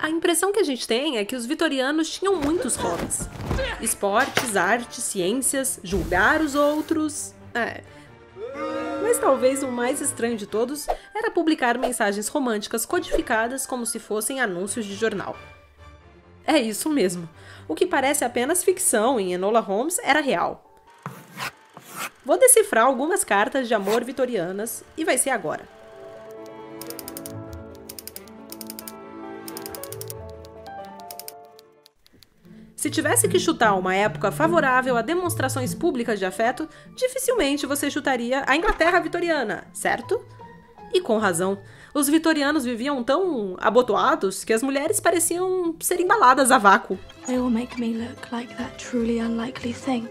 A impressão que a gente tem é que os vitorianos tinham muitos hobbies. Esportes, artes, ciências, julgar os outros... Mas talvez o mais estranho de todos era publicar mensagens românticas codificadas como se fossem anúncios de jornal. É isso mesmo. O que parece apenas ficção em Enola Holmes era real. Vou decifrar algumas cartas de amor vitorianas e vai ser agora. Se tivesse que chutar uma época favorável a demonstrações públicas de afeto, dificilmente você chutaria a Inglaterra vitoriana, certo? E com razão. Os vitorianos viviam tão abotoados que as mulheres pareciam ser embaladas a vácuo. They will make me look like that truly unlikely thing.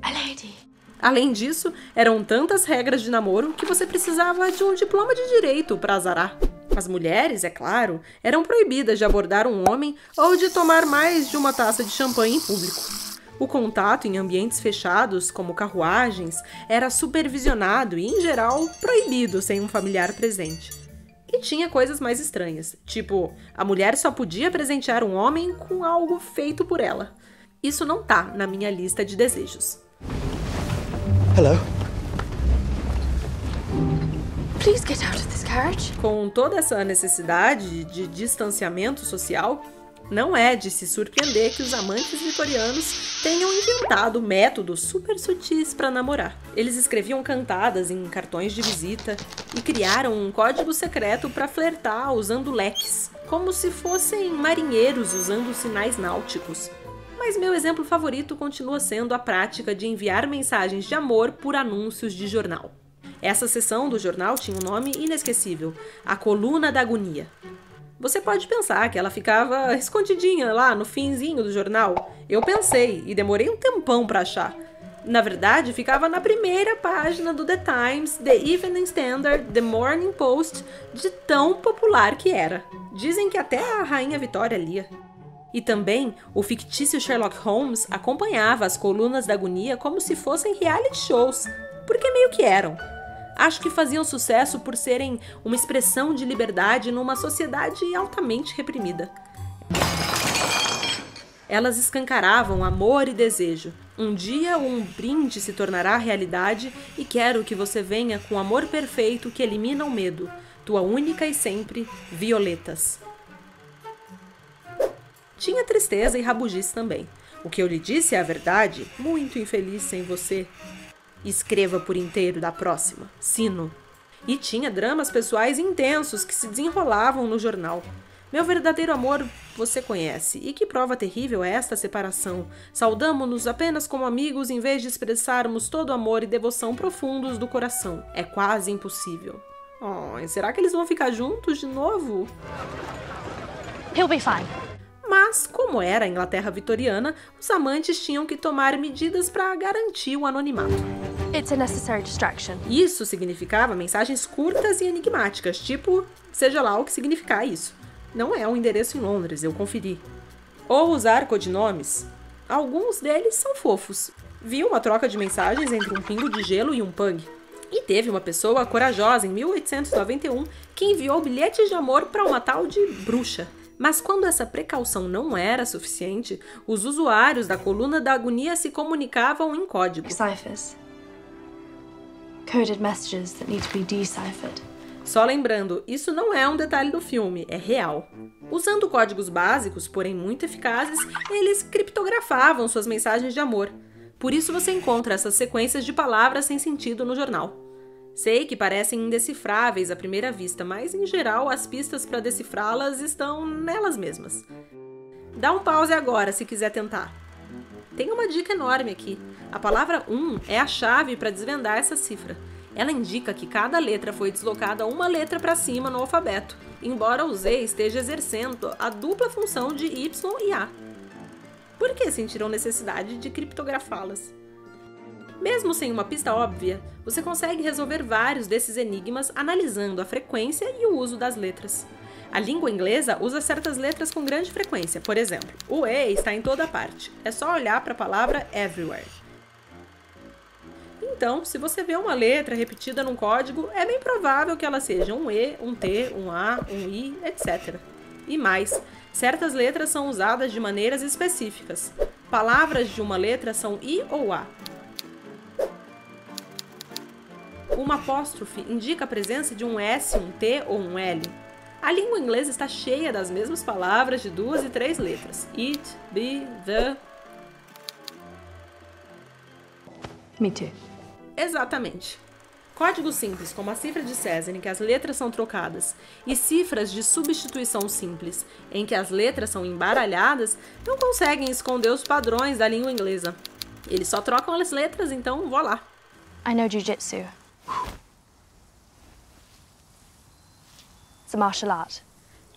A lady. Além disso, eram tantas regras de namoro que você precisava de um diploma de direito para azarar. As mulheres, é claro, eram proibidas de abordar um homem ou de tomar mais de uma taça de champanhe em público. O contato em ambientes fechados, como carruagens, era supervisionado e, em geral, proibido sem um familiar presente. E tinha coisas mais estranhas, tipo, a mulher só podia presentear um homem com algo feito por ela. Isso não tá na minha lista de desejos. Hello. Please get out of this carriage. Com toda essa necessidade de distanciamento social, não é de se surpreender que os amantes vitorianos tenham inventado métodos super sutis para namorar. Eles escreviam cantadas em cartões de visita e criaram um código secreto para flertar usando leques, como se fossem marinheiros usando sinais náuticos. Mas meu exemplo favorito continua sendo a prática de enviar mensagens de amor por anúncios de jornal. Essa seção do jornal tinha um nome inesquecível, a Coluna da Agonia. Você pode pensar que ela ficava escondidinha lá no finzinho do jornal. Eu pensei e demorei um tempão para achar. Na verdade, ficava na primeira página do The Times, The Evening Standard, The Morning Post, de tão popular que era. Dizem que até a Rainha Vitória lia. E também, o fictício Sherlock Holmes acompanhava as Colunas da Agonia como se fossem reality shows, porque meio que eram. Acho que faziam sucesso por serem uma expressão de liberdade numa sociedade altamente reprimida. Elas escancaravam amor e desejo. Um dia um brinde se tornará realidade e quero que você venha com amor perfeito que elimina o medo. Tua única e sempre, Violetas. Tinha tristeza e rabugice também. O que eu lhe disse é a verdade, muito infeliz sem você. Escreva por inteiro da próxima. Sino. E tinha dramas pessoais intensos que se desenrolavam no jornal. Meu verdadeiro amor você conhece. E que prova terrível é esta separação. Saudamo-nos apenas como amigos em vez de expressarmos todo amor e devoção profundos do coração. É quase impossível. Oh, será que eles vão ficar juntos de novo? He'll be fine. Mas, como era a Inglaterra vitoriana, os amantes tinham que tomar medidas para garantir o anonimato. It's a necessary distraction. Isso significava mensagens curtas e enigmáticas, tipo, seja lá o que significar isso. Não é um endereço em Londres, eu conferi. Ou usar codinomes. Alguns deles são fofos. Vi uma troca de mensagens entre um pingo de gelo e um pug. E teve uma pessoa corajosa em 1891 que enviou bilhetes de amor para uma tal de bruxa. Mas quando essa precaução não era suficiente, os usuários da Coluna da Agonia se comunicavam em código. Ciphers. Coded messages that need to be deciphered. Só lembrando, isso não é um detalhe do filme, é real. Usando códigos básicos, porém muito eficazes, eles criptografavam suas mensagens de amor. Por isso você encontra essas sequências de palavras sem sentido no jornal. Sei que parecem indecifráveis à primeira vista, mas em geral as pistas para decifrá-las estão nelas mesmas. Dá um pause agora se quiser tentar. Tem uma dica enorme aqui. A palavra 1 é a chave para desvendar essa cifra. Ela indica que cada letra foi deslocada uma letra para cima no alfabeto, embora o Z esteja exercendo a dupla função de Y e A. Por que sentiram necessidade de criptografá-las? Mesmo sem uma pista óbvia, você consegue resolver vários desses enigmas analisando a frequência e o uso das letras. A língua inglesa usa certas letras com grande frequência, por exemplo, o E está em toda parte, é só olhar para a palavra everywhere. Então, se você vê uma letra repetida num código, é bem provável que ela seja um E, um T, um A, um I, etc. E mais, certas letras são usadas de maneiras específicas. Palavras de uma letra são I ou A. Uma apóstrofe indica a presença de um S, um T ou um L. A língua inglesa está cheia das mesmas palavras de 2 e 3 letras. It, be, the... Me too. Exatamente. Códigos simples, como a cifra de César, em que as letras são trocadas, e cifras de substituição simples, em que as letras são embaralhadas, não conseguem esconder os padrões da língua inglesa. Eles só trocam as letras, então vou lá. I know jiu-jitsu. It's a martial art.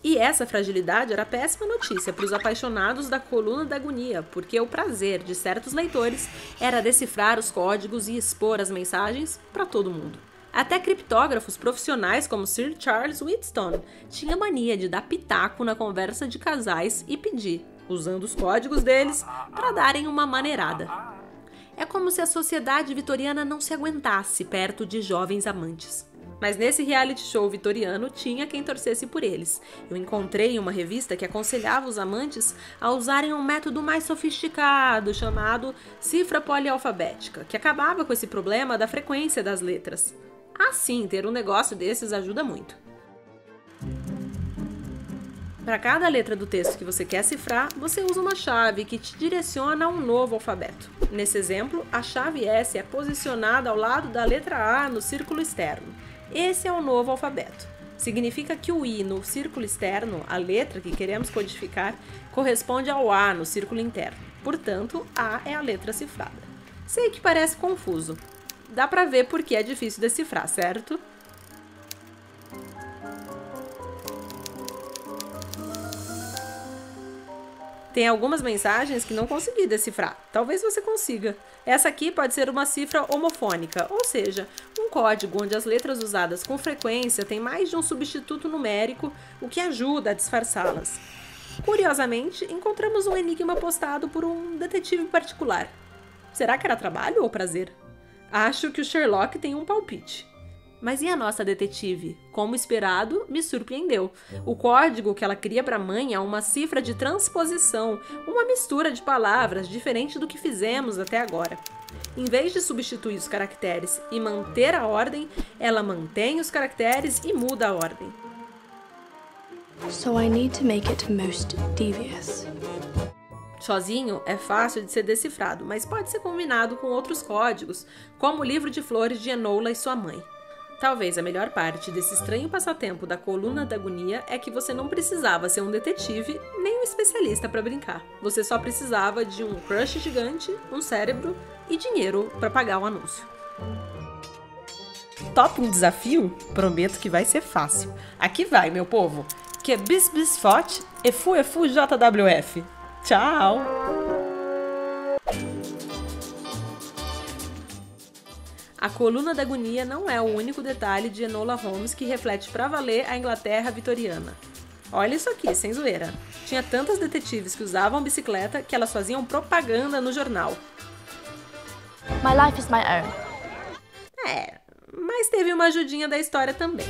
E essa fragilidade era péssima notícia para os apaixonados da Coluna da Agonia, porque o prazer de certos leitores era decifrar os códigos e expor as mensagens para todo mundo. Até criptógrafos profissionais como Sir Charles Wheatstone tinha mania de dar pitaco na conversa de casais e pedir, usando os códigos deles, para darem uma maneirada. É como se a sociedade vitoriana não se aguentasse perto de jovens amantes. Mas nesse reality show vitoriano tinha quem torcesse por eles. Eu encontrei uma revista que aconselhava os amantes a usarem um método mais sofisticado chamado cifra polialfabética, que acabava com esse problema da frequência das letras. Assim, ter um negócio desses ajuda muito. Para cada letra do texto que você quer cifrar, você usa uma chave que te direciona a um novo alfabeto. Nesse exemplo, a chave S é posicionada ao lado da letra A no círculo externo. Esse é o novo alfabeto. Significa que o I no círculo externo, a letra que queremos codificar, corresponde ao A no círculo interno. Portanto, A é a letra cifrada. Sei que parece confuso. Dá pra ver por que é difícil decifrar, certo? Tem algumas mensagens que não consegui decifrar. Talvez você consiga. Essa aqui pode ser uma cifra homofônica, ou seja, um código onde as letras usadas com frequência têm mais de um substituto numérico, o que ajuda a disfarçá-las. Curiosamente, encontramos um enigma postado por um detetive particular. Será que era trabalho ou prazer? Acho que o Sherlock tem um palpite. Mas e a nossa detetive? Como esperado, me surpreendeu. O código que ela cria para a mãe é uma cifra de transposição, uma mistura de palavras diferente do que fizemos até agora. Em vez de substituir os caracteres e manter a ordem, ela mantém os caracteres e muda a ordem. So I need to make it most devious. Sozinho é fácil de ser decifrado, mas pode ser combinado com outros códigos, como o livro de flores de Enola e sua mãe. Talvez a melhor parte desse estranho passatempo da Coluna da Agonia é que você não precisava ser um detetive nem um especialista para brincar. Você só precisava de um crush gigante, um cérebro e dinheiro para pagar o anúncio. Topa um desafio? Prometo que vai ser fácil. Aqui vai, meu povo. Que é bis bis fot, efu efu JWF. Tchau! A Coluna da Agonia não é o único detalhe de Enola Holmes que reflete pra valer a Inglaterra vitoriana. Olha isso aqui, sem zoeira. Tinha tantas detetives que usavam bicicleta que elas faziam propaganda no jornal. My life is my own. Mas teve uma ajudinha da história também.